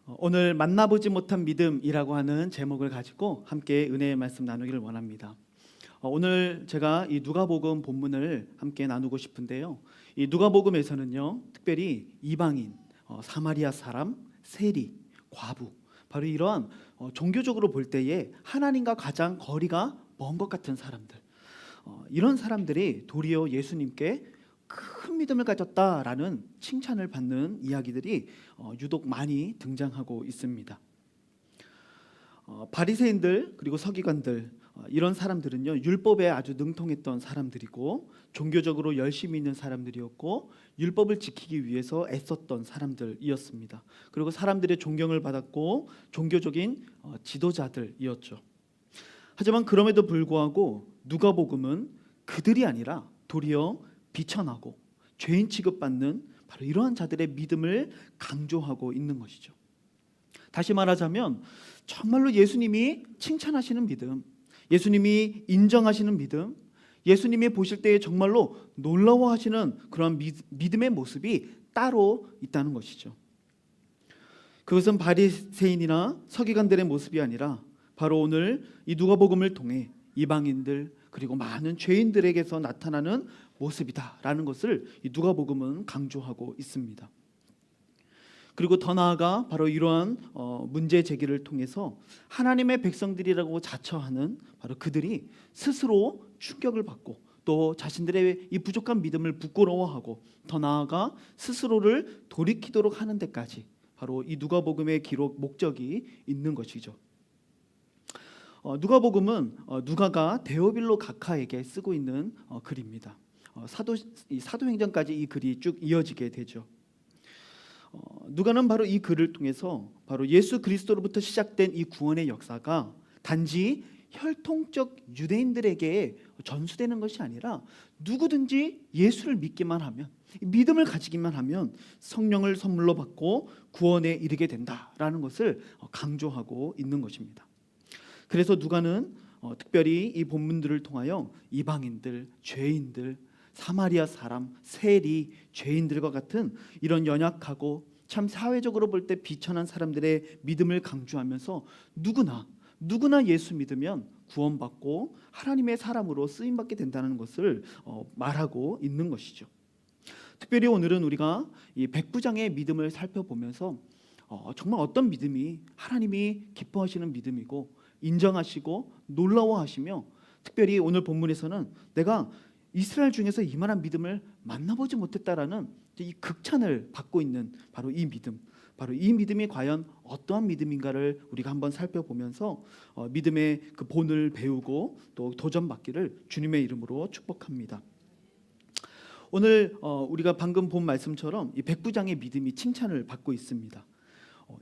오늘 만나보지 못한 믿음이라고 하는 제목을 가지고 함께 은혜의 말씀 나누기를 원합니다. 오늘 제가 이 누가복음 본문을 함께 나누고 싶은데요. 이 누가복음에서는요, 특별히 이방인, 사마리아 사람, 세리, 과부, 바로 이러한 종교적으로 볼 때에 하나님과 가장 거리가 먼 것 같은 사람들, 이런 사람들이 도리어 예수님께 큰 믿음을 가졌다라는 칭찬을 받는 이야기들이 유독 많이 등장하고 있습니다. 바리새인들 그리고 서기관들, 이런 사람들은요, 율법에 아주 능통했던 사람들이고 종교적으로 열심히 있는 사람들이었고 율법을 지키기 위해서 애썼던 사람들이었습니다. 그리고 사람들의 존경을 받았고 종교적인 지도자들이었죠. 하지만 그럼에도 불구하고 누가복음은 그들이 아니라 도리어 비천하고 죄인 취급받는 바로 이러한 자들의 믿음을 강조하고 있는 것이죠. 다시 말하자면 정말로 예수님이 칭찬하시는 믿음, 예수님이 인정하시는 믿음, 예수님이 보실 때에 정말로 놀라워하시는 그런 믿음의 모습이 따로 있다는 것이죠. 그것은 바리새인이나 서기관들의 모습이 아니라 바로 오늘 이 누가복음을 통해 이방인들 그리고 많은 죄인들에게서 나타나는 모습이다라는 것을 이 누가복음은 강조하고 있습니다. 그리고 더 나아가 바로 이러한 문제 제기를 통해서 하나님의 백성들이라고 자처하는 바로 그들이 스스로 충격을 받고 또 자신들의 이 부족한 믿음을 부끄러워하고 더 나아가 스스로를 돌이키도록 하는 데까지 바로 이 누가복음의 기록 목적이 있는 것이죠. 누가복음은 누가가 데오빌로 각하에게 쓰고 있는 글입니다. 사도행전까지 이 글이 쭉 이어지게 되죠. 누가는 바로 이 글을 통해서 바로 예수 그리스도로부터 시작된 이 구원의 역사가 단지 혈통적 유대인들에게 전수되는 것이 아니라 누구든지 예수를 믿기만 하면, 믿음을 가지기만 하면 성령을 선물로 받고 구원에 이르게 된다라는 것을 강조하고 있는 것입니다. 그래서 누가는 특별히 이 본문들을 통하여 이방인들, 죄인들, 사마리아 사람, 세리, 죄인들과 같은 이런 연약하고 참 사회적으로 볼 때 비천한 사람들의 믿음을 강조하면서 누구나 예수 믿으면 구원받고 하나님의 사람으로 쓰임받게 된다는 것을 말하고 있는 것이죠. 특별히 오늘은 우리가 이 백부장의 믿음을 살펴보면서 정말 어떤 믿음이 하나님이 기뻐하시는 믿음이고 인정하시고 놀라워하시며, 특별히 오늘 본문에서는 내가 이스라엘 중에서 이만한 믿음을 만나보지 못했다라는 이 극찬을 받고 있는 바로 이 믿음, 바로 이 믿음이 과연 어떠한 믿음인가를 우리가 한번 살펴보면서 믿음의 그 본을 배우고 또 도전받기를 주님의 이름으로 축복합니다. 오늘 우리가 방금 본 말씀처럼 이 백부장의 믿음이 칭찬을 받고 있습니다.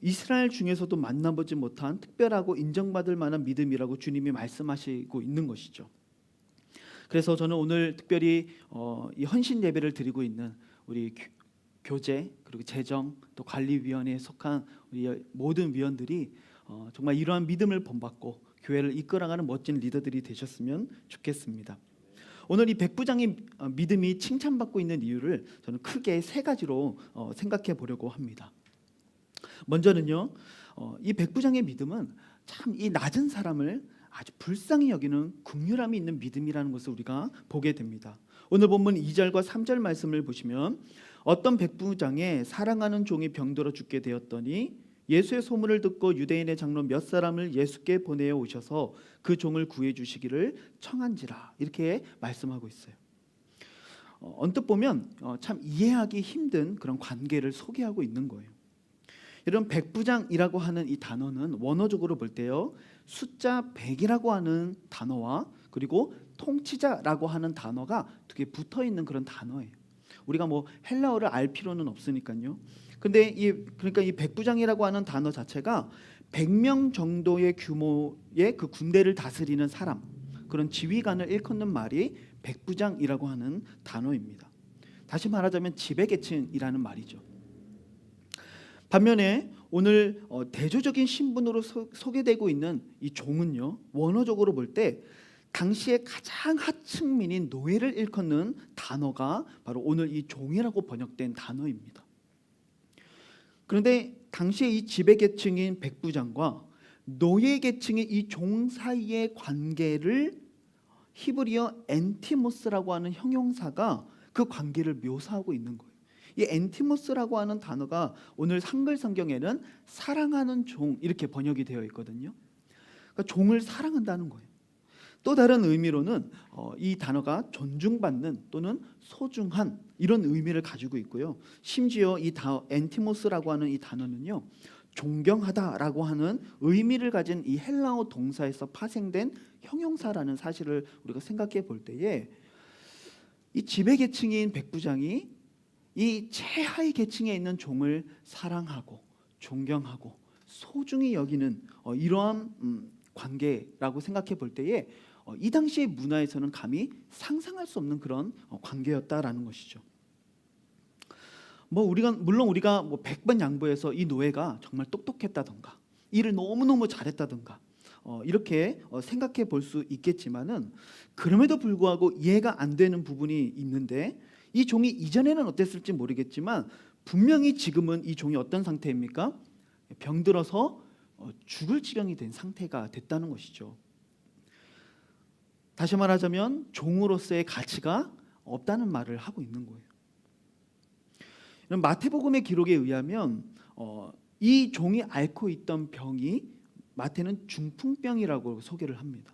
이스라엘 중에서도 만나보지 못한 특별하고 인정받을 만한 믿음이라고 주님이 말씀하시고 있는 것이죠. 그래서 저는 오늘 특별히 이 헌신 예배를 드리고 있는 우리 교제 그리고 재정 또 관리위원회에 속한 우리 모든 위원들이 정말 이러한 믿음을 본받고 교회를 이끌어가는 멋진 리더들이 되셨으면 좋겠습니다. 오늘 이 백부장의 믿음이 칭찬받고 있는 이유를 저는 크게 세 가지로 생각해 보려고 합니다. 먼저는요, 이 백부장의 믿음은 참 이 낮은 사람을 아주 불쌍히 여기는 긍휼함이 있는 믿음이라는 것을 우리가 보게 됩니다. 오늘 본문 2절과 3절 말씀을 보시면 어떤 백부장의 사랑하는 종이 병들어 죽게 되었더니 예수의 소문을 듣고 유대인의 장로 몇 사람을 예수께 보내어 오셔서 그 종을 구해 주시기를 청한지라, 이렇게 말씀하고 있어요. 언뜻 보면 참 이해하기 힘든 그런 관계를 소개하고 있는 거예요. 이런 백부장이라고 하는 이 단어는 원어적으로 볼 때요, 숫자 100이라고 하는 단어와 그리고 통치자라고 하는 단어가 두 개 붙어 있는 그런 단어예요. 우리가 뭐 헬라어를 알 필요는 없으니까요. 근데 그러니까 이 백부장이라고 하는 단어 자체가 100명 정도의 규모의 그 군대를 다스리는 사람, 그런 지휘관을 일컫는 말이 백부장이라고 하는 단어입니다. 다시 말하자면 지배계층이라는 말이죠. 반면에 오늘 대조적인 신분으로 소개되고 있는 이 종은요, 원어적으로 볼 때 당시의 가장 하층민인 노예를 일컫는 단어가 바로 오늘 이 종이라고 번역된 단어입니다. 그런데 당시에 이 지배계층인 백부장과 노예계층의 이 종 사이의 관계를 히브리어 엔티모스라고 하는 형용사가 그 관계를 묘사하고 있는 거예요. 이 엔티모스라고 하는 단어가 오늘 한글 성경에는 사랑하는 종 이렇게 번역이 되어 있거든요. 그러니까 종을 사랑한다는 거예요. 또 다른 의미로는 이 단어가 존중받는 또는 소중한 이런 의미를 가지고 있고요. 심지어 이 엔티모스라고 하는 이 단어는요, 존경하다라고 하는 의미를 가진 이 헬라어 동사에서 파생된 형용사라는 사실을 우리가 생각해 볼 때에 이 지배계층인 백부장이 이 최하위 계층에 있는 종을 사랑하고 존경하고 소중히 여기는 이러한 관계라고 생각해 볼 때에 이 당시의 문화에서는 감히 상상할 수 없는 그런 관계였다라는 것이죠. 물론 우리가 100번 양보해서 이 노예가 정말 똑똑했다던가 일을 너무너무 잘했다던가 이렇게 생각해 볼 수 있겠지만은, 그럼에도 불구하고 이해가 안 되는 부분이 있는데, 이 종이 이전에는 어땠을지 모르겠지만 분명히 지금은 이 종이 어떤 상태입니까? 병들어서 죽을 지경이 된 상태가 됐다는 것이죠. 다시 말하자면 종으로서의 가치가 없다는 말을 하고 있는 거예요. 마태복음의 기록에 의하면 이 종이 앓고 있던 병이 마태는 중풍병이라고 소개를 합니다.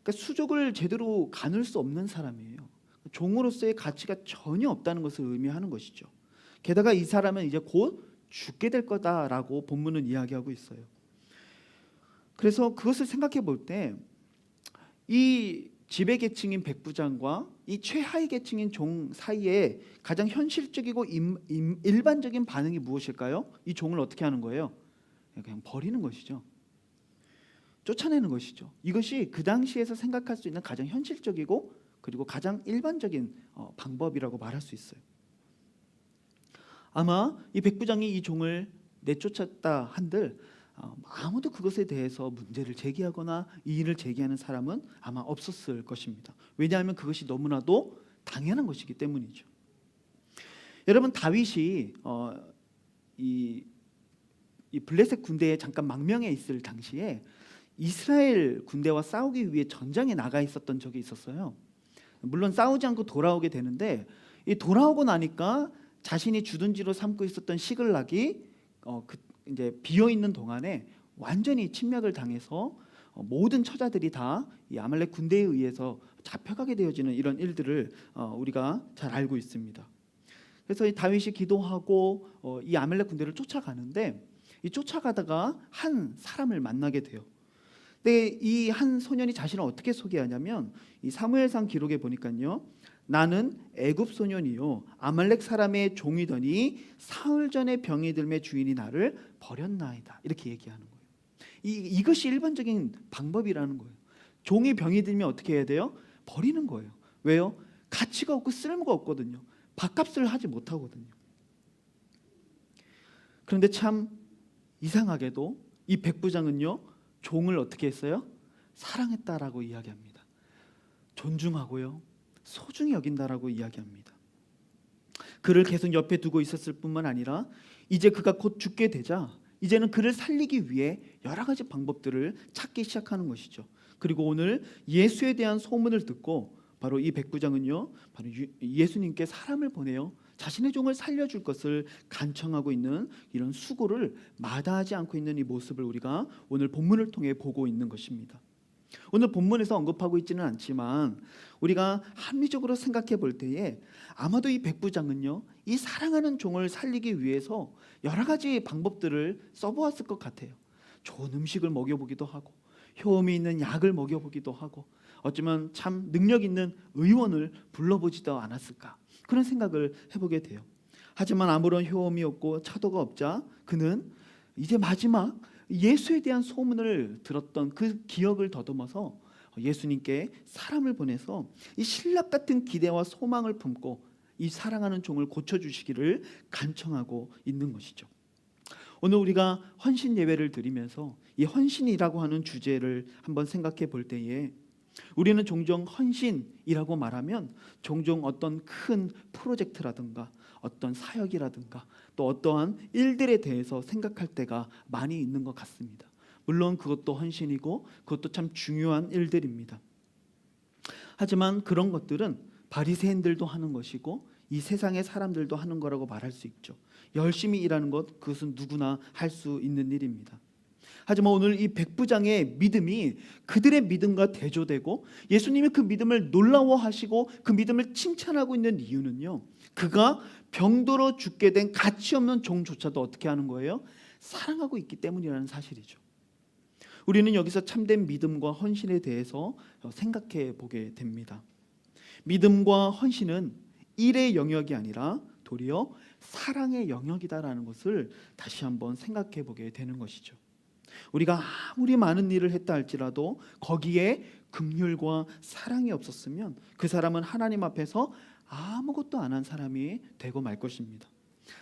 그러니까 수족을 제대로 가눌 수 없는 사람이에요. 종으로서의 가치가 전혀 없다는 것을 의미하는 것이죠. 게다가 이 사람은 이제 곧 죽게 될 거다라고 본문은 이야기하고 있어요. 그래서 그것을 생각해 볼 때 이 지배계층인 백부장과 이 최하위 계층인 종 사이에 가장 현실적이고 일반적인 반응이 무엇일까요? 이 종을 어떻게 하는 거예요? 그냥 버리는 것이죠. 쫓아내는 것이죠. 이것이 그 당시에서 생각할 수 있는 가장 현실적이고 그리고 가장 일반적인 방법이라고 말할 수 있어요. 아마 이 백부장이 이 종을 내쫓았다 한들 아무도 그것에 대해서 문제를 제기하거나 이의를 제기하는 사람은 아마 없었을 것입니다. 왜냐하면 그것이 너무나도 당연한 것이기 때문이죠. 여러분, 다윗이 이 블레셋 군대에 잠깐 망명해 있을 당시에 이스라엘 군대와 싸우기 위해 전장에 나가 있었던 적이 있었어요. 물론 싸우지 않고 돌아오게 되는데, 이 돌아오고 나니까 자신이 주둔지로 삼고 있었던 시글락이 이제 비어 있는 동안에 완전히 침략을 당해서 모든 처자들이 다 이 아말렉 군대에 의해서 잡혀가게 되어지는 이런 일들을 우리가 잘 알고 있습니다. 그래서 이 다윗이 기도하고 이 아말렉 군대를 쫓아가는데, 이 쫓아가다가 한 사람을 만나게 돼요. 근데 이 한 소년이 자신을 어떻게 소개하냐면, 이 사무엘상 기록에 보니까요, 나는 애굽 소년이요 아말렉 사람의 종이더니 사흘 전에 병이 들매 주인이 나를 버렸나이다, 이렇게 얘기하는 거예요. 이것이 일반적인 방법이라는 거예요. 종이 병이 들면 어떻게 해야 돼요? 버리는 거예요. 왜요? 가치가 없고 쓸모가 없거든요. 밥값을 하지 못하거든요. 그런데 참 이상하게도 이 백부장은요, 종을 어떻게 했어요? 사랑했다라고 이야기합니다. 존중하고요, 소중히 여긴다라고 이야기합니다. 그를 계속 옆에 두고 있었을 뿐만 아니라 이제 그가 곧 죽게 되자 이제는 그를 살리기 위해 여러 가지 방법들을 찾기 시작하는 것이죠. 그리고 오늘 예수에 대한 소문을 듣고 바로 이 백부장은요, 바로 예수님께 사람을 보내요 자신의 종을 살려줄 것을 간청하고 있는 이런 수고를 마다하지 않고 있는 이 모습을 우리가 오늘 본문을 통해 보고 있는 것입니다. 오늘 본문에서 언급하고 있지는 않지만 우리가 합리적으로 생각해 볼 때에 아마도 이 백부장은요, 이 사랑하는 종을 살리기 위해서 여러 가지 방법들을 써보았을 것 같아요. 좋은 음식을 먹여보기도 하고 효험이 있는 약을 먹여보기도 하고 어쩌면 참 능력 있는 의원을 불러보지도 않았을까, 그런 생각을 해보게 돼요. 하지만 아무런 효험이 없고 차도가 없자 그는 이제 마지막 예수에 대한 소문을 들었던 그 기억을 더듬어서 예수님께 사람을 보내서 이 신락 같은 기대와 소망을 품고 이 사랑하는 종을 고쳐주시기를 간청하고 있는 것이죠. 오늘 우리가 헌신 예배를 드리면서 이 헌신이라고 하는 주제를 한번 생각해 볼 때에 우리는 종종 헌신이라고 말하면 종종 어떤 큰 프로젝트라든가 어떤 사역이라든가 또 어떠한 일들에 대해서 생각할 때가 많이 있는 것 같습니다. 물론 그것도 헌신이고 그것도 참 중요한 일들입니다. 하지만 그런 것들은 바리새인들도 하는 것이고 이 세상의 사람들도 하는 거라고 말할 수 있죠. 열심히 일하는 것, 그것은 누구나 할 수 있는 일입니다. 하지만 오늘 이 백부장의 믿음이 그들의 믿음과 대조되고 예수님이 그 믿음을 놀라워하시고 그 믿음을 칭찬하고 있는 이유는요, 그가 병들어 죽게 된 가치 없는 종조차도 어떻게 하는 거예요? 사랑하고 있기 때문이라는 사실이죠. 우리는 여기서 참된 믿음과 헌신에 대해서 생각해 보게 됩니다. 믿음과 헌신은 일의 영역이 아니라 도리어 사랑의 영역이다라는 것을 다시 한번 생각해 보게 되는 것이죠. 우리가 아무리 많은 일을 했다 할지라도 거기에 긍휼과 사랑이 없었으면 그 사람은 하나님 앞에서 아무것도 안 한 사람이 되고 말 것입니다.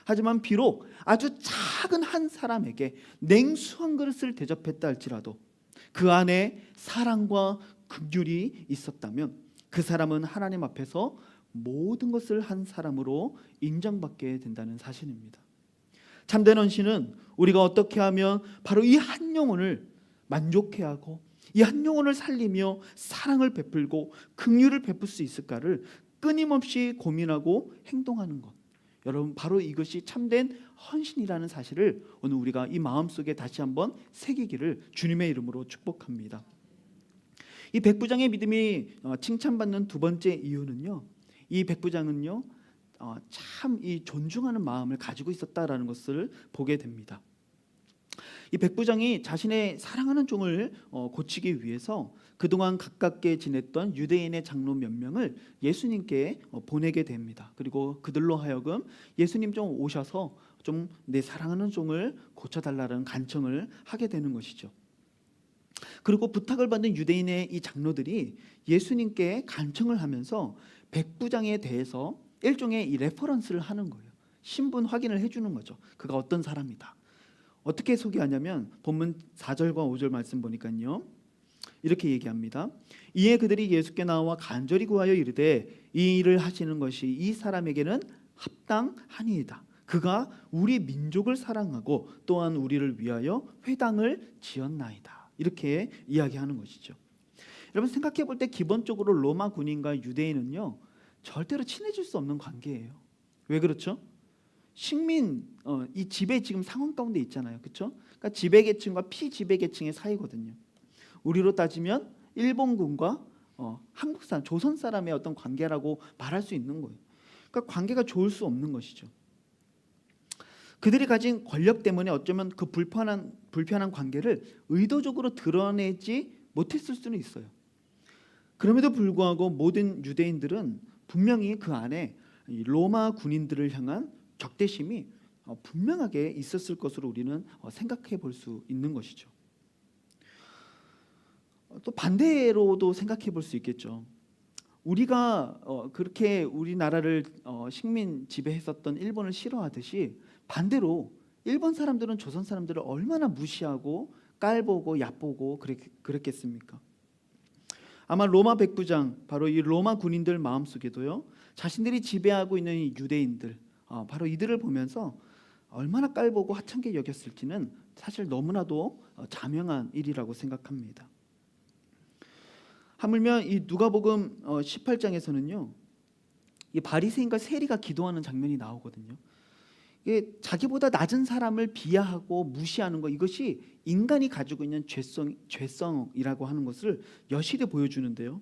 하지만 비록 아주 작은 한 사람에게 냉수 한 그릇을 대접했다 할지라도 그 안에 사랑과 긍휼이 있었다면 그 사람은 하나님 앞에서 모든 것을 한 사람으로 인정받게 된다는 사실입니다. 참된 헌신은 우리가 어떻게 하면 바로 이 한 영혼을 만족해 하고 이 한 영혼을 살리며 사랑을 베풀고 긍휼을 베풀 수 있을까를 끊임없이 고민하고 행동하는 것. 여러분, 바로 이것이 참된 헌신이라는 사실을 오늘 우리가 이 마음속에 다시 한번 새기기를 주님의 이름으로 축복합니다. 이 백부장의 믿음이 칭찬받는 두 번째 이유는요, 이 백부장은요 참 이 존중하는 마음을 가지고 있었다라는 것을 보게 됩니다. 이 백부장이 자신의 사랑하는 종을 고치기 위해서 그동안 가깝게 지냈던 유대인의 장로 몇 명을 예수님께 보내게 됩니다. 그리고 그들로 하여금 예수님 좀 오셔서 좀 내 사랑하는 종을 고쳐달라는 간청을 하게 되는 것이죠. 그리고 부탁을 받은 유대인의 이 장로들이 예수님께 간청을 하면서 백부장에 대해서 일종의 이 레퍼런스를 하는 거예요. 신분 확인을 해주는 거죠. 그가 어떤 사람이다. 어떻게 소개하냐면 본문 4절과 5절 말씀 보니까요, 이렇게 얘기합니다. 이에 그들이 예수께 나와 간절히 구하여 이르되 이 일을 하시는 것이 이 사람에게는 합당하니이다. 그가 우리 민족을 사랑하고 또한 우리를 위하여 회당을 지었나이다. 이렇게 이야기하는 것이죠. 여러분, 생각해 볼 때 기본적으로 로마 군인과 유대인은요 절대로 친해질 수 없는 관계예요. 왜 그렇죠? 식민 이 지배 지금 상황 가운데 있잖아요, 그렇죠? 그러니까 지배계층과 피지배계층의 사이거든요. 우리로 따지면 일본군과 한국 사람, 조선 사람의 어떤 관계라고 말할 수 있는 거예요. 그러니까 관계가 좋을 수 없는 것이죠. 그들이 가진 권력 때문에 어쩌면 그 불편한 관계를 의도적으로 드러내지 못했을 수는 있어요. 그럼에도 불구하고 모든 유대인들은 분명히 그 안에 로마 군인들을 향한 적대심이 분명하게 있었을 것으로 우리는 생각해 볼 수 있는 것이죠. 또 반대로도 생각해 볼 수 있겠죠. 우리가 그렇게 우리나라를 식민 지배했었던 일본을 싫어하듯이 반대로 일본 사람들은 조선 사람들을 얼마나 무시하고 깔보고 얕보고 그랬겠습니까? 아마 로마 백부장, 바로 이 로마 군인들 마음속에도요 자신들이 지배하고 있는 이 유대인들, 바로 이들을 보면서 얼마나 깔보고 하찮게 여겼을지는 사실 너무나도 자명한 일이라고 생각합니다. 하물며 이 누가복음 18장에서는요 이 바리새인과 세리가 기도하는 장면이 나오거든요. 이게 자기보다 낮은 사람을 비하하고 무시하는 것, 이것이 인간이 가지고 있는 죄성이라고 하는 것을 여실히 보여주는데요.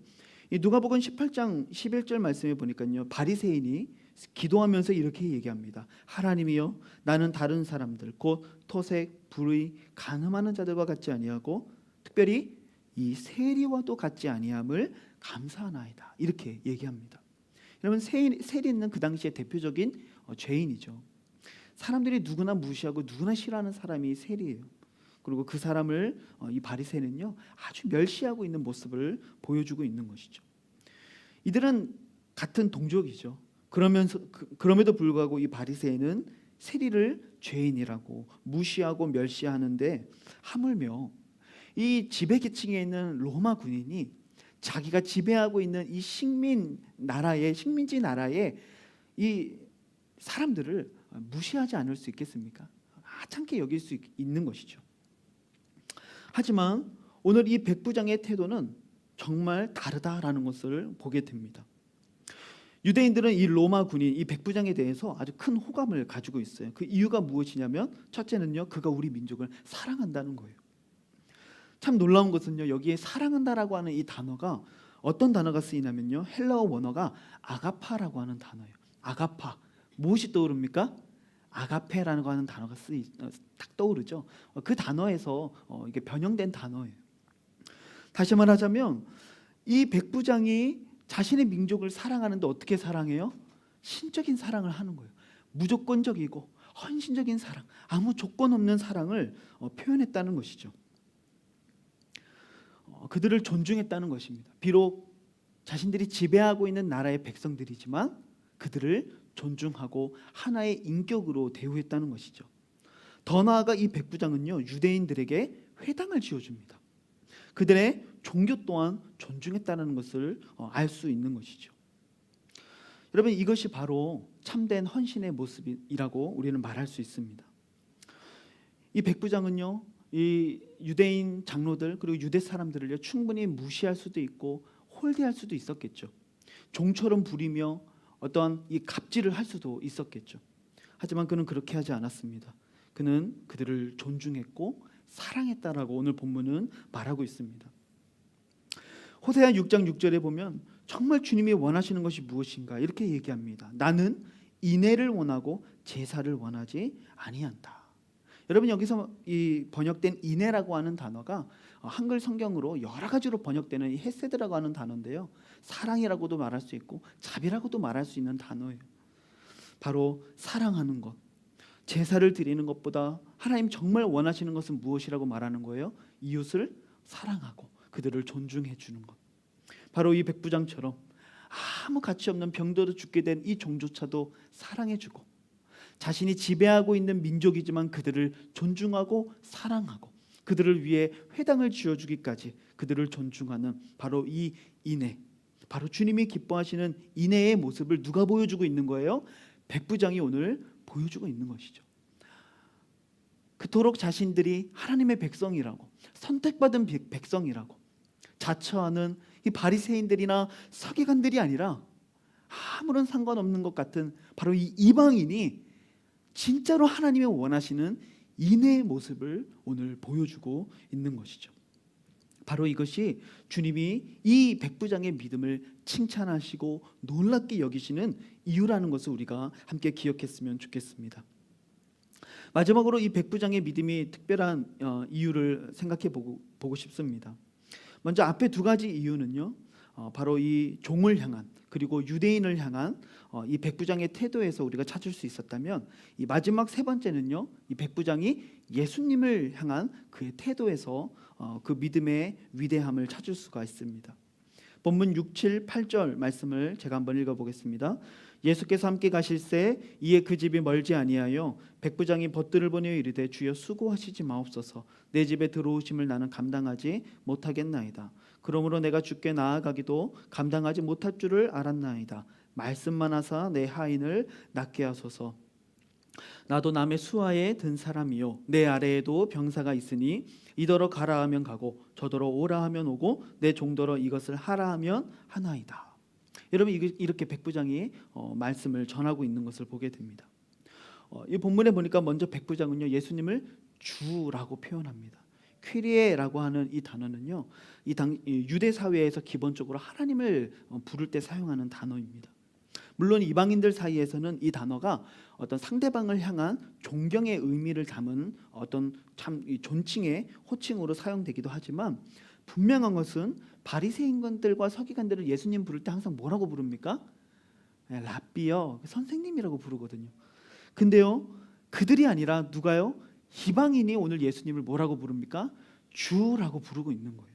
이 누가복음 18장 11절 말씀에 보니까요 바리새인이 기도하면서 이렇게 얘기합니다. 하나님이여, 나는 다른 사람들 곧 토색, 불의, 간음하는 자들과 같지 아니하고 특별히 이 세리와도 같지 아니함을 감사하나이다. 이렇게 얘기합니다. 여러분, 세리는 그 당시에 대표적인 죄인이죠. 사람들이 누구나 무시하고 누구나 싫어하는 사람이 세리예요. 그리고 그 사람을 이 바리새인은요 아주 멸시하고 있는 모습을 보여주고 있는 것이죠. 이들은 같은 동족이죠. 그럼에도 불구하고 이 바리새인은 세리를 죄인이라고 무시하고 멸시하는데, 하물며 이 지배계층에 있는 로마 군인이 자기가 지배하고 있는 이 식민지 나라에 이 사람들을 무시하지 않을 수 있겠습니까? 하찮게 여길 수 있는 것이죠. 하지만 오늘 이 백부장의 태도는 정말 다르다라는 것을 보게 됩니다. 유대인들은 이 로마 군인 이 백부장에 대해서 아주 큰 호감을 가지고 있어요. 그 이유가 무엇이냐면 첫째는요, 그가 우리 민족을 사랑한다는 거예요. 참 놀라운 것은요, 여기에 사랑한다라고 하는 이 단어가 어떤 단어가 쓰이냐면요, 헬라어 원어가 아가파라고 하는 단어예요. 아가파, 무엇이 떠오릅니까? 아가페라는 하는 단어가 딱 떠오르죠. 그 단어에서 이게 변형된 단어예요. 다시 말하자면 이 백부장이 자신의 민족을 사랑하는데 어떻게 사랑해요? 신적인 사랑을 하는 거예요. 무조건적이고 헌신적인 사랑, 아무 조건 없는 사랑을 표현했다는 것이죠. 그들을 존중했다는 것입니다. 비록 자신들이 지배하고 있는 나라의 백성들이지만 그들을 존중하고 하나의 인격으로 대우했다는 것이죠. 더 나아가 이 백부장은요, 유대인들에게 회당을 지어줍니다. 그들의 종교 또한 존중했다는 것을 알 수 있는 것이죠. 여러분, 이것이 바로 참된 헌신의 모습이라고 우리는 말할 수 있습니다. 이 백부장은요, 이 유대인 장로들 그리고 유대 사람들을요 충분히 무시할 수도 있고 홀대할 수도 있었겠죠. 종처럼 부리며 어떤 이 갑질을 할 수도 있었겠죠. 하지만 그는 그렇게 하지 않았습니다. 그는 그들을 존중했고 사랑했다라고 오늘 본문은 말하고 있습니다. 호세아 6장 6절에 보면 정말 주님이 원하시는 것이 무엇인가 이렇게 얘기합니다. 나는 인애를 원하고 제사를 원하지 아니한다. 여러분, 여기서 이 번역된 인애라고 하는 단어가 한글 성경으로 여러 가지로 번역되는 이 헤세드라고 하는 단어인데요, 사랑이라고도 말할 수 있고 자비라고도 말할 수 있는 단어예요. 바로 사랑하는 것, 제사를 드리는 것보다 하나님 정말 원하시는 것은 무엇이라고 말하는 거예요? 이웃을 사랑하고 그들을 존중해 주는 것. 바로 이 백부장처럼 아무 가치 없는 병들어 죽게 된 이 종조차도 사랑해 주고, 자신이 지배하고 있는 민족이지만 그들을 존중하고 사랑하고 그들을 위해 회당을 지어주기까지 그들을 존중하는 바로 이 인애, 바로 주님이 기뻐하시는 인애의 모습을 누가 보여주고 있는 거예요? 백부장이 오늘 보여주고 있는 것이죠. 그토록 자신들이 하나님의 백성이라고, 선택받은 백성이라고 자처하는 이 바리새인들이나 서기관들이 아니라 아무런 상관없는 것 같은 바로 이 이방인이 진짜로 하나님이 원하시는 인애의 모습을 오늘 보여주고 있는 것이죠. 바로 이것이 주님이 이 백부장의 믿음을 칭찬하시고 놀랍게 여기시는 이유라는 것을 우리가 함께 기억했으면 좋겠습니다. 마지막으로 이 백부장의 믿음이 특별한 이유를 생각해 보고 싶습니다. 먼저 앞에 두 가지 이유는요, 바로 이 종을 향한 그리고 유대인을 향한 이 백부장의 태도에서 우리가 찾을 수 있었다면, 이 마지막 세 번째는요, 이 백부장이 예수님을 향한 그의 태도에서 그 믿음의 위대함을 찾을 수가 있습니다. 본문 6, 7, 8절 말씀을 제가 한번 읽어보겠습니다. 예수께서 함께 가실새 이에 그 집이 멀지 아니하여 백부장이 벗들을 보내어 이르되 주여 수고하시지 마옵소서. 내 집에 들어오심을 나는 감당하지 못하겠나이다. 그러므로 내가 주께 나아가기도 감당하지 못할 줄을 알았나이다. 말씀만 하사 내 하인을 낫게 하소서. 나도 남의 수하에 든 사람이요 내 아래에도 병사가 있으니 이더러 가라 하면 가고 저더러 오라 하면 오고 내 종더러 이것을 하라 하면 하나이다. 여러분, 이렇게 백부장이 말씀을 전하고 있는 것을 보게 됩니다. 이 본문에 보니까 먼저 백부장은요, 예수님을 주라고 표현합니다. 퀴리에라고 하는 이 단어는요, 이 유대 사회에서 기본적으로 하나님을 부를 때 사용하는 단어입니다. 물론 이방인들 사이에서는 이 단어가 어떤 상대방을 향한 존경의 의미를 담은 어떤 참 존칭의 호칭으로 사용되기도 하지만, 분명한 것은 바리새인들과 서기관들을 예수님 부를 때 항상 뭐라고 부릅니까? 랍비요, 선생님이라고 부르거든요. 근데요, 그들이 아니라 누가요? 이방인이 오늘 예수님을 뭐라고 부릅니까? 주라고 부르고 있는 거예요.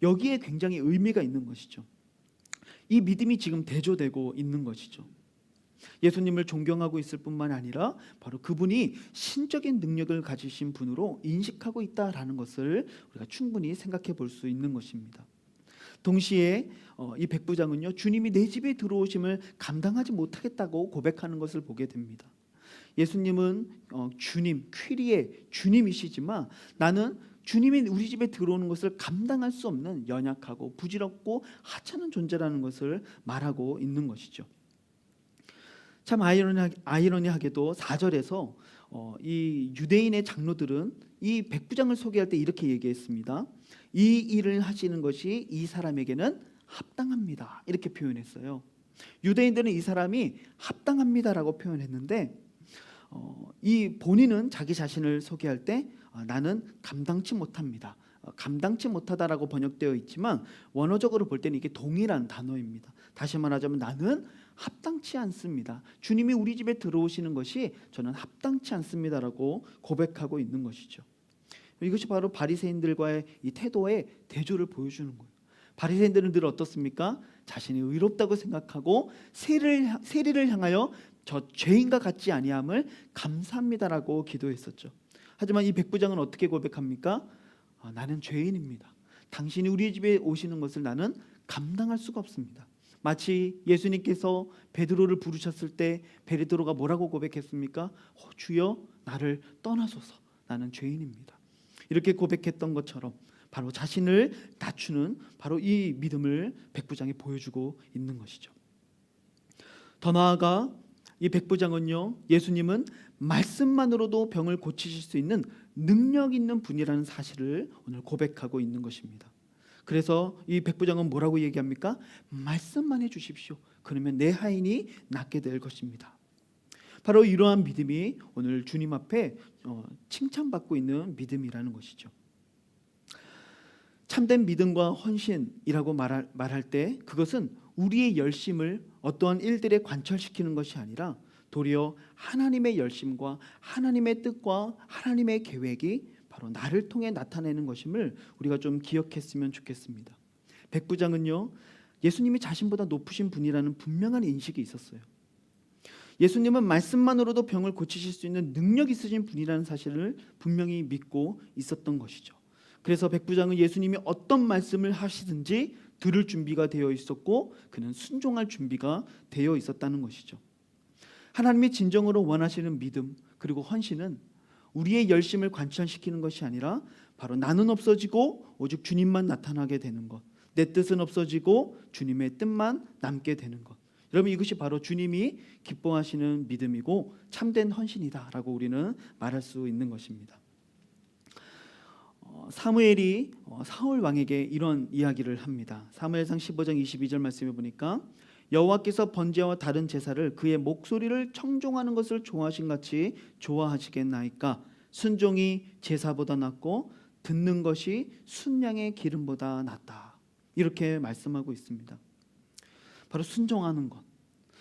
여기에 굉장히 의미가 있는 것이죠. 이 믿음이 지금 대조되고 있는 것이죠. 예수님을 존경하고 있을 뿐만 아니라 바로 그분이 신적인 능력을 가지신 분으로 인식하고 있다라는 것을 우리가 충분히 생각해 볼 수 있는 것입니다. 동시에 이 백부장은요, 주님이 내 집에 들어오심을 감당하지 못하겠다고 고백하는 것을 보게 됩니다. 예수님은 주님, 퀴리의 주님이시지만 나는 주님이 우리 집에 들어오는 것을 감당할 수 없는 연약하고 부질없고 하찮은 존재라는 것을 말하고 있는 것이죠. 참 아이러니하게도 4절에서 이 유대인의 장로들은 이 백부장을 소개할 때 이렇게 얘기했습니다. 이 일을 하시는 것이 이 사람에게는 합당합니다. 이렇게 표현했어요. 유대인들은 이 사람이 합당합니다라고 표현했는데 이 본인은 자기 자신을 소개할 때 나는 감당치 못합니다. 감당치 못하다라고 번역되어 있지만 원어적으로 볼 때는 이게 동일한 단어입니다. 다시 말하자면 나는 합당치 않습니다. 주님이 우리 집에 들어오시는 것이 저는 합당치 않습니다라고 고백하고 있는 것이죠. 이것이 바로 바리새인들과의 이 태도의 대조를 보여주는 거예요. 바리새인들은 늘 어떻습니까? 자신이 의롭다고 생각하고 세리를 향하여 저 죄인과 같지 아니함을 감사합니다라고 기도했었죠. 하지만 이 백부장은 어떻게 고백합니까? 나는 죄인입니다. 당신이 우리 집에 오시는 것을 나는 감당할 수가 없습니다. 마치 예수님께서 베드로를 부르셨을 때 베드로가 뭐라고 고백했습니까? 주여 나를 떠나소서, 나는 죄인입니다. 이렇게 고백했던 것처럼 바로 자신을 낮추는 바로 이 믿음을 백부장이 보여주고 있는 것이죠. 더 나아가 이 백부장은요, 예수님은 말씀만으로도 병을 고치실 수 있는 능력 있는 분이라는 사실을 오늘 고백하고 있는 것입니다. 그래서 이 백부장은 뭐라고 얘기합니까? 말씀만 해주십시오. 그러면 내 하인이 낫게 될 것입니다. 바로 이러한 믿음이 오늘 주님 앞에 칭찬받고 있는 믿음이라는 것이죠. 참된 믿음과 헌신이라고 말할 때 그것은 우리의 열심을 어떠한 일들에 관철시키는 것이 아니라 도리어 하나님의 열심과 하나님의 뜻과 하나님의 계획이 바로 나를 통해 나타내는 것임을 우리가 좀 기억했으면 좋겠습니다. 백부장은요, 예수님이 자신보다 높으신 분이라는 분명한 인식이 있었어요. 예수님은 말씀만으로도 병을 고치실 수 있는 능력 있으신 분이라는 사실을 분명히 믿고 있었던 것이죠. 그래서 백부장은 예수님이 어떤 말씀을 하시든지 들을 준비가 되어 있었고 그는 순종할 준비가 되어 있었다는 것이죠. 하나님이 진정으로 원하시는 믿음 그리고 헌신은 우리의 열심을 관철시키는 것이 아니라 바로 나는 없어지고 오직 주님만 나타나게 되는 것, 내 뜻은 없어지고 주님의 뜻만 남게 되는 것. 여러분, 이것이 바로 주님이 기뻐하시는 믿음이고 참된 헌신이다라고 우리는 말할 수 있는 것입니다. 사무엘이 사울 왕에게 이런 이야기를 합니다. 사무엘상 15장 22절 말씀에 보니까 여호와께서 번제와 다른 제사를 그의 목소리를 청종하는 것을 좋아하신 같이 좋아하시겠나이까? 순종이 제사보다 낫고 듣는 것이 순양의 기름보다 낫다. 이렇게 말씀하고 있습니다. 바로 순종하는 것,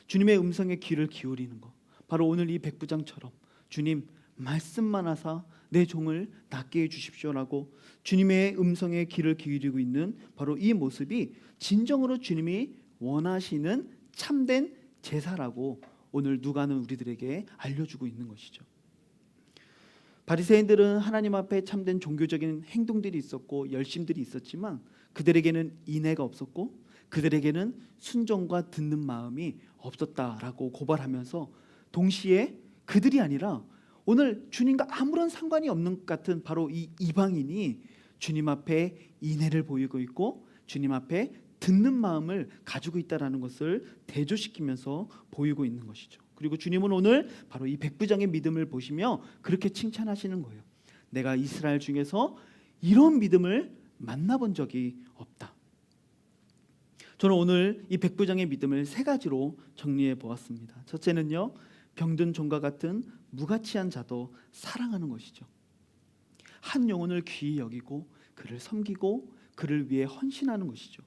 주님의 음성에 귀를 기울이는 것, 바로 오늘 이 백부장처럼 주님 말씀만 하사 내 종을 낫게 해주십시오라고 주님의 음성에 귀를 기울이고 있는 바로 이 모습이 진정으로 주님이 원하시는 참된 제사라고 오늘 누가는 우리들에게 알려주고 있는 것이죠. 바리새인들은 하나님 앞에 참된 종교적인 행동들이 있었고 열심들이 있었지만 그들에게는 인애가 없었고 그들에게는 순종과 듣는 마음이 없었다라고 고발하면서 동시에 그들이 아니라 오늘 주님과 아무런 상관이 없는 것 같은 바로 이 이방인이 주님 앞에 인애를 보이고 있고 주님 앞에 듣는 마음을 가지고 있다라는 것을 대조시키면서 보이고 있는 것이죠. 그리고 주님은 오늘 바로 이 백부장의 믿음을 보시며 그렇게 칭찬하시는 거예요. 내가 이스라엘 중에서 이런 믿음을 만나본 적이 없다. 저는 오늘 이 백부장의 믿음을 세 가지로 정리해 보았습니다. 첫째는요, 병든 종과 같은 무가치한 자도 사랑하는 것이죠. 한 영혼을 귀히 여기고 그를 섬기고 그를 위해 헌신하는 것이죠.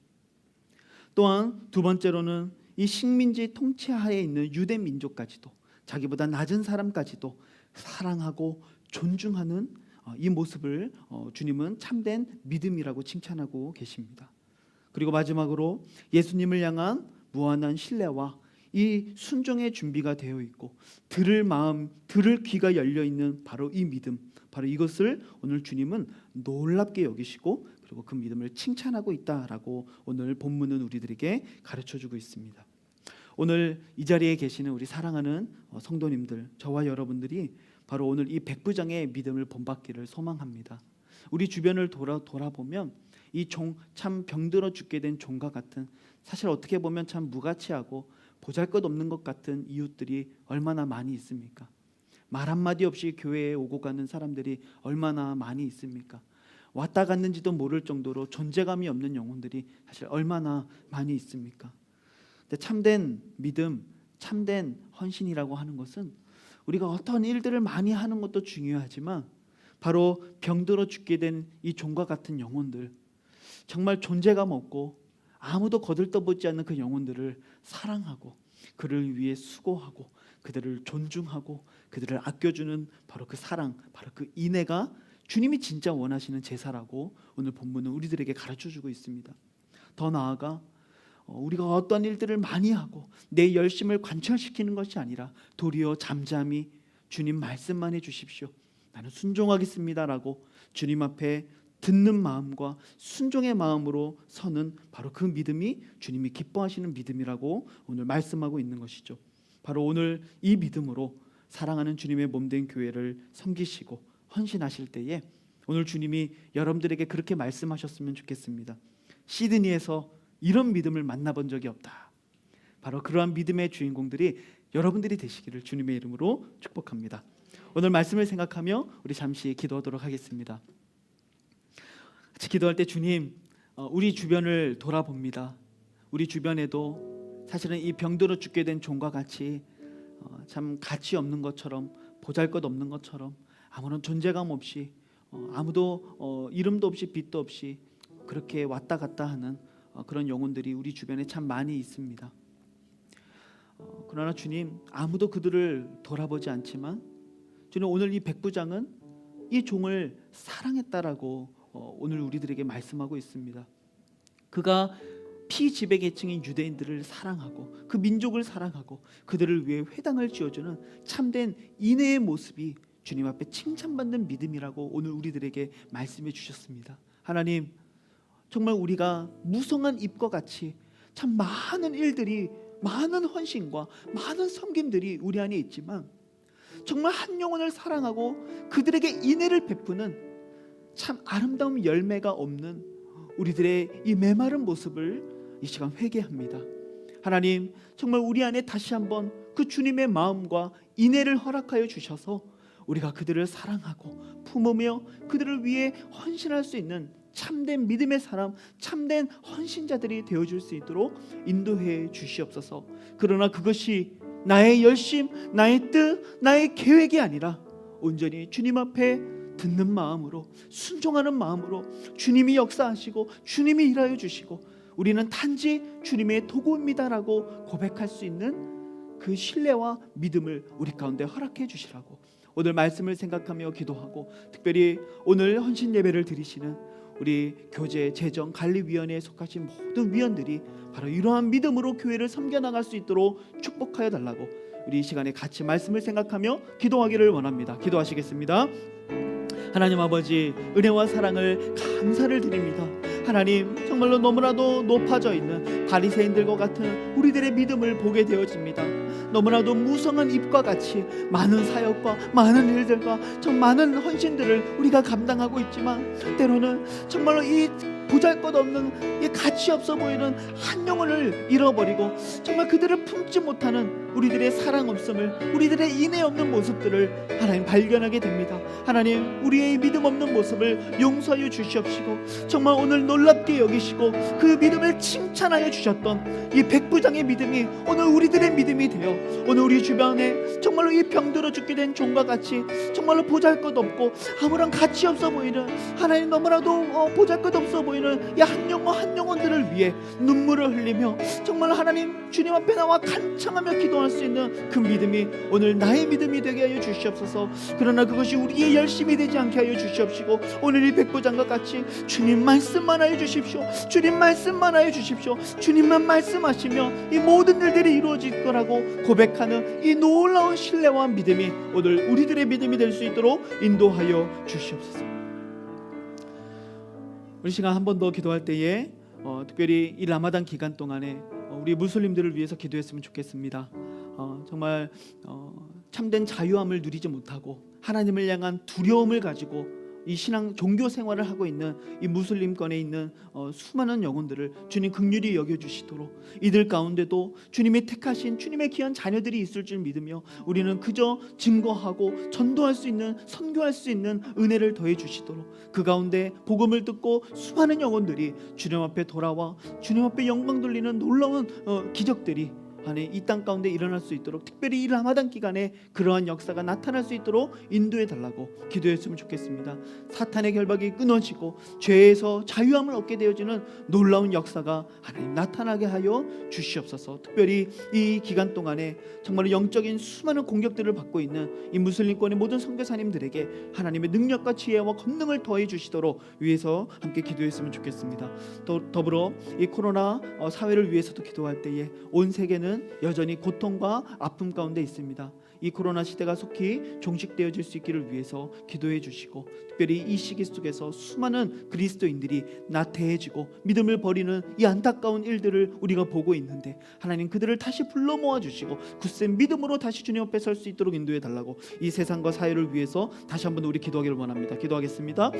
또한 두 번째로는 이 식민지 통치하에 있는 유대 민족까지도 자기보다 낮은 사람까지도 사랑하고 존중하는 이 모습을 주님은 참된 믿음이라고 칭찬하고 계십니다. 그리고 마지막으로 예수님을 향한 무한한 신뢰와 이 순종의 준비가 되어 있고 들을 마음, 들을 귀가 열려 있는 바로 이 믿음, 바로 이것을 오늘 주님은 놀랍게 여기시고 그리고 그 믿음을 칭찬하고 있다라고 오늘 본문은 우리들에게 가르쳐주고 있습니다. 오늘 이 자리에 계시는 우리 사랑하는 성도님들, 저와 여러분들이 바로 오늘 이 백부장의 믿음을 본받기를 소망합니다. 우리 주변을 돌아보면 이 참 병들어 죽게 된 종과 같은, 사실 어떻게 보면 참 무가치하고 보잘것없는 것 같은 이웃들이 얼마나 많이 있습니까? 말 한마디 없이 교회에 오고 가는 사람들이 얼마나 많이 있습니까? 왔다 갔는지도 모를 정도로 존재감이 없는 영혼들이 사실 얼마나 많이 있습니까? 근데 참된 믿음, 참된 헌신이라고 하는 것은 우리가 어떤 일들을 많이 하는 것도 중요하지만 바로 병들어 죽게 된 이 종과 같은 영혼들, 정말 존재감 없고 아무도 거들떠보지 않는 그 영혼들을 사랑하고 그를 위해 수고하고 그들을 존중하고 그들을 아껴주는 바로 그 사랑, 바로 그 인애가 주님이 진짜 원하시는 제사라고 오늘 본문은 우리들에게 가르쳐주고 있습니다. 더 나아가 우리가 어떤 일들을 많이 하고 내 열심을 관철시키는 것이 아니라 도리어 잠잠히 주님 말씀만 해주십시오, 나는 순종하겠습니다라고 주님 앞에 듣는 마음과 순종의 마음으로 서는 바로 그 믿음이 주님이 기뻐하시는 믿음이라고 오늘 말씀하고 있는 것이죠. 바로 오늘 이 믿음으로 사랑하는 주님의 몸된 교회를 섬기시고 헌신하실 때에 오늘 주님이 여러분들에게 그렇게 말씀하셨으면 좋겠습니다. 시드니에서 이런 믿음을 만나본 적이 없다. 바로 그러한 믿음의 주인공들이 여러분들이 되시기를 주님의 이름으로 축복합니다. 오늘 말씀을 생각하며 우리 잠시 기도하도록 하겠습니다. 같이 기도할 때 주님, 우리 주변을 돌아봅니다. 우리 주변에도 사실은 이 병들어 죽게 된 종과 같이 참 가치 없는 것처럼, 보잘것없는 것처럼, 아무런 존재감 없이, 아무도 이름도 없이 빛도 없이 그렇게 왔다 갔다 하는 그런 영혼들이 우리 주변에 참 많이 있습니다. 그러나 주님, 아무도 그들을 돌아보지 않지만 주님, 오늘 이 백부장은 이 종을 사랑했다라고 오늘 우리들에게 말씀하고 있습니다. 그가 피지배계층인 유대인들을 사랑하고 그 민족을 사랑하고 그들을 위해 회당을 지어주는 참된 인애의 모습이 주님 앞에 칭찬받는 믿음이라고 오늘 우리들에게 말씀해 주셨습니다. 하나님, 정말 우리가 무성한 잎과 같이 참 많은 일들이, 많은 헌신과 많은 섬김들이 우리 안에 있지만 정말 한 영혼을 사랑하고 그들에게 인애를 베푸는 참 아름다운 열매가 없는 우리들의 이 메마른 모습을 이 시간 회개합니다. 하나님, 정말 우리 안에 다시 한번 그 주님의 마음과 인애를 허락하여 주셔서 우리가 그들을 사랑하고 품으며 그들을 위해 헌신할 수 있는 참된 믿음의 사람, 참된 헌신자들이 되어줄 수 있도록 인도해 주시옵소서. 그러나 그것이 나의 열심, 나의 뜻, 나의 계획이 아니라 온전히 주님 앞에 듣는 마음으로, 순종하는 마음으로 주님이 역사하시고 주님이 일하여 주시고 우리는 단지 주님의 도구입니다라고 고백할 수 있는 그 신뢰와 믿음을 우리 가운데 허락해 주시라고 오늘 말씀을 생각하며 기도하고, 특별히 오늘 헌신 예배를 드리시는 우리 교제, 재정, 관리위원회에 속하신 모든 위원들이 바로 이러한 믿음으로 교회를 섬겨나갈 수 있도록 축복하여 달라고 우리 이 시간에 같이 말씀을 생각하며 기도하기를 원합니다. 기도하시겠습니다. 하나님 아버지, 은혜와 사랑을 감사를 드립니다. 하나님, 정말로 너무나도 높아져 있는 바리새인들과 같은 우리들의 믿음을 보게 되어집니다. 너무나도 무성한 잎과 같이 많은 사역과 많은 일들과 참 많은 헌신들을 우리가 감당하고 있지만 때로는 정말로 이 보잘것없는, 이 가치 없어 보이는 한 영혼을 잃어버리고 정말 그들을 품지 못하는 우리들의 사랑 없음을, 우리들의 인애 없는 모습들을 하나님 발견하게 됩니다. 하나님, 우리의 믿음 없는 모습을 용서하여 주시옵시고 정말 오늘 놀랍게 여기시고 그 믿음을 칭찬하여 주셨던 이 백부장의 믿음이 오늘 우리들의 믿음이 되어 오늘 우리 주변에 정말로 이 병들어 죽게 된 종과 같이 정말로 보잘것없고 아무런 가치 없어 보이는, 하나님 너무나도 보잘것없어 보이는 이 한 영혼 한 영혼들을 위해 눈물을 흘리며 정말 하나님 주님 앞에 나와 간청하며 기도할 수 있는 그 믿음이 오늘 나의 믿음이 되게 하여 주시옵소서. 그러나 그것이 우리의 열심이 되지 않게 하여 주시옵시고 오늘 이 백부장과 같이 주님 말씀만 하여 주십시오. 주님 말씀만 하여 주십시오. 주님만 말씀하시며 이 모든 일들이 이루어질 거라고 고백하는 이 놀라운 신뢰와 믿음이 오늘 우리들의 믿음이 될 수 있도록 인도하여 주시옵소서. 우리 시간 한 번 더 기도할 때에 특별히 이 라마단 기간 동안에 우리 무슬림들을 위해서 기도했으면 좋겠습니다. 정말 참된 자유함을 누리지 못하고 하나님을 향한 두려움을 가지고 이 신앙 종교 생활을 하고 있는 이 무슬림권에 있는 수많은 영혼들을 주님 긍휼히 여겨주시도록, 이들 가운데도 주님이 택하신 주님의 귀한 자녀들이 있을 줄 믿으며 우리는 그저 증거하고 전도할 수 있는, 선교할 수 있는 은혜를 더해 주시도록, 그 가운데 복음을 듣고 수많은 영혼들이 주님 앞에 돌아와 주님 앞에 영광 돌리는 놀라운 기적들이 이 땅 가운데 일어날 수 있도록, 특별히 이 라마단 기간에 그러한 역사가 나타날 수 있도록 인도해 달라고 기도했으면 좋겠습니다. 사탄의 결박이 끊어지고 죄에서 자유함을 얻게 되어지는 놀라운 역사가 하나님 나타나게 하여 주시옵소서. 특별히 이 기간 동안에 정말 영적인 수많은 공격들을 받고 있는 이 무슬림권의 모든 선교사님들에게 하나님의 능력과 지혜와 권능을 더해 주시도록 위해서 함께 기도했으면 좋겠습니다. 더불어 이 코로나 사회를 위해서도 기도할 때에 온 세계는 여전히 고통과 아픔 가운데 있습니다. 이 코로나 시대가 속히 종식되어질 수 있기를 위해서 기도해 주시고, 특별히 이 시기 속에서 수많은 그리스도인들이 나태해지고 믿음을 버리는 이 안타까운 일들을 우리가 보고 있는데, 하나님 그들을 다시 불러 모아 주시고 굳센 믿음으로 다시 주님 앞에 설 수 있도록 인도해 달라고 이 세상과 사회를 위해서 다시 한번 우리 기도하기를 원합니다. 기도하겠습니다.